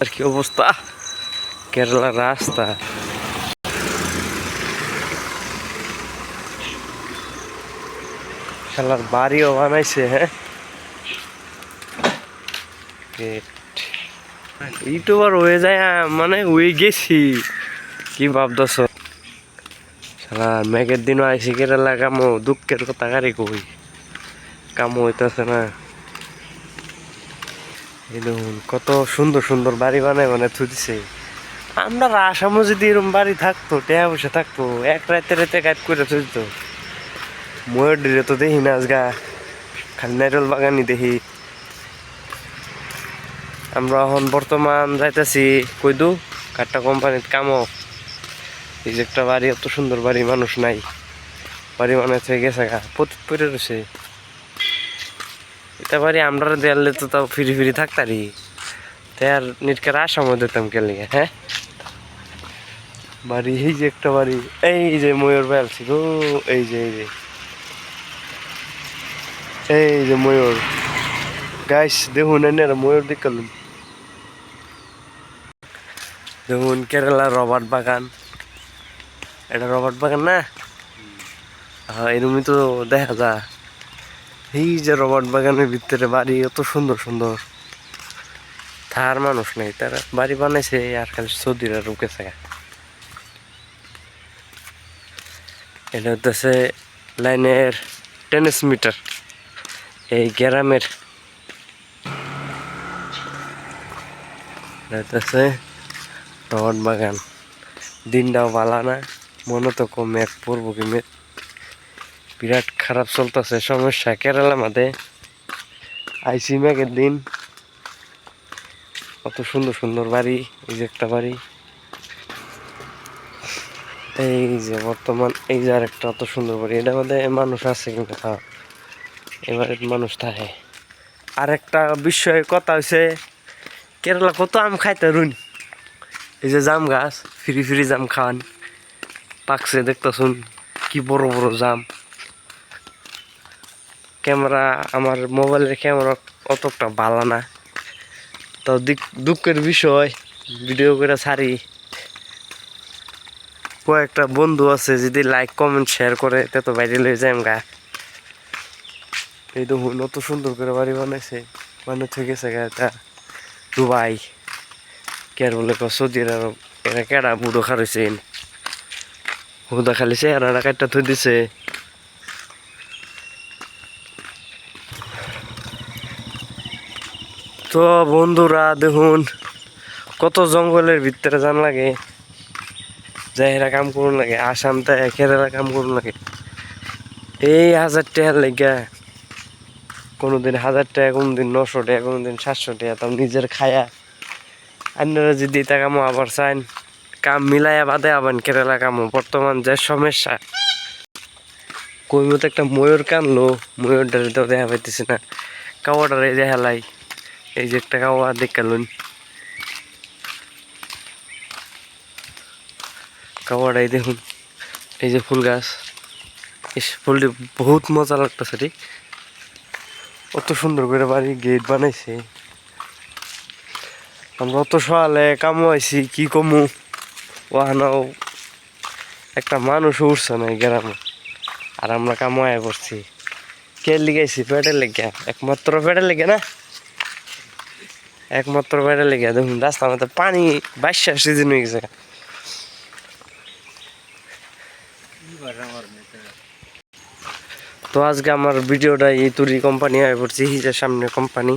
আর কি অবস্থা কেরালার রাস্তা। খেলার বাড়িও বানাইছে। হ্যাঁ, ইউটিউবার হয়ে যায় মানে হয়ে গেছি। কি ভাবতেছ? সারা মেঘের দিনও আইসি কেরালা, কামো দুঃখের কথা কারে কই, কামো হইতেছে না। এই দেখুন কত সুন্দর সুন্দর বাড়ি বানায় মানে থুদিছে। আমরা আসামও যদি এরকম বাড়ি থাকতো, টেয়া বসে থাকতো, এক রাতে রাতে কাজ করে থুইতো। ময়ূর ডিরে তো দেখি না আজগা, খালি নাইরল বাগানই দেখি। আমরা এখন বর্তমান যাইতেছি কইদু কাঠটা কোম্পানির কামও। এই যে একটা বাড়ি, এত সুন্দর বাড়ি, মানুষ নাই, বাড়ি বানাইতে গেছে গা পতিত পড়ে রয়েছে। এটা বাড়ি আমরা দেয়ালে তো তাও ফিরি ফিরি থাকতারি, তাই আর নিটকার আসামও দিতাম কেলে। হ্যাঁ, বাড়ি এই যে একটা বাড়ি, এই যে ময়ূর বেলছি গো, এই যে এই যে এই যে ময়ূর গাইস দেখুন, এনে ময়ূর দেখলাম। দেখুন কেরালা রবার্ট বাগান, এটা রবার্ট বাগান না? হ্যাঁ, এরকমই তো দেখা যায়। এই যে রবার্ট বাগানের ভিতরে বাড়ি, এত সুন্দর সুন্দর, তার মানুষ নেই, তারা বাড়ি বানাইছে আর খালি সৌদিরা রুকেছে। এটা হচ্ছে লাইনের 10 মিটার এই গ্রামের। হচ্ছে রবার্ট বাগান। দিনটাও ভালো না, মনে তো কম মেঘ পড়বো কি মেঘ, বিরাট খারাপ চলতেছে সমস্যা কেরালা মাঝে। আইসি মেঘের দিন, কত সুন্দর সুন্দর বাড়ি। এই যে একটা বাড়ি, এই যে বর্তমান এই যে আরেকটা অত সুন্দর বাড়ি। এটা মধ্যে মানুষ আছে কিন্তু এবারে মানুষ থাকে। আরেকটা বিষয় কথা হয়েছে, কেরালা কত আম খাইতে রুন। এই যে জাম গাছ, ফিরি ফিরি জাম খান পাকছে দেখতেছুন, কি বড় বড় জাম। ক্যামেরা, আমার মোবাইলের ক্যামেরা অতটা ভালো না, তো দুঃখের বিষয় ভিডিও করে ছাড়ি। কয়েকটা বন্ধু আছে যদি লাইক কমেন্ট শেয়ার করে তে তো বাইরে লয়ে যাই গা। এই দেখুন অত সুন্দর করে বাড়ি বানাইছে, মানে থেকে গেছে গা এটা দুবাই। কে আর বলে সৌদি আরব, এরা কেডা বুড়ো খারইছে, হুদা খালি চেহারা কাটটা থই দিছে। তো বন্ধুরা দেখুন কত জঙ্গলের ভিতরে যান লাগে, যাইরা কাম করুন লাগে, আসাম তাই কেরালা কাম করুন লাগে। এই 1000 টাকার লেগা, কোনোদিন 1000 টাকা, কোনোদিন 900 টাকা, কোনোদিন 700 টাকা, তাও নিজের খায়া। আপনারা যদি তা কামো আবার চান, কাম মিলাইয়া বাদে আবার কেরালা কামো। বর্তমান যে সমস্যা, কই মতো একটা ময়ূর কানলো, ময়ূরটারে তো দেখা পাইতেছি না, কাওয়াটারে দেখালাই। এই যে একটা কাওয়া দেখালুন, কাওয়াটাই দেখুন। এই যে ফুল গাছ, ফুলটি বহুত মজা লাগতেছে ঠিক। অত সুন্দর করে বাড়ি গেট বানাইছে। আমরা অত সকালে কামো আইছি, কি কমু, ওহানাও একটা মানুষ উঠছে না এই গ্রামে, আর আমরা কামো আয় করছি। কে লিগাইছি? পেটের লেগে, একমাত্র পেটের লেগে না, একমাত্র পেটের লেগে। দেখুন রাস্তার মধ্যে পানি, বাইশার সিজন হয়ে গেছে। তো আজকে আমার ভিডিওটা এই তুরি কোম্পানি আয় পড়ছি, হিজের সামনে কোম্পানি,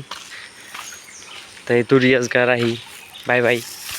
তাই তুরি আজকে রাহি। Bye bye.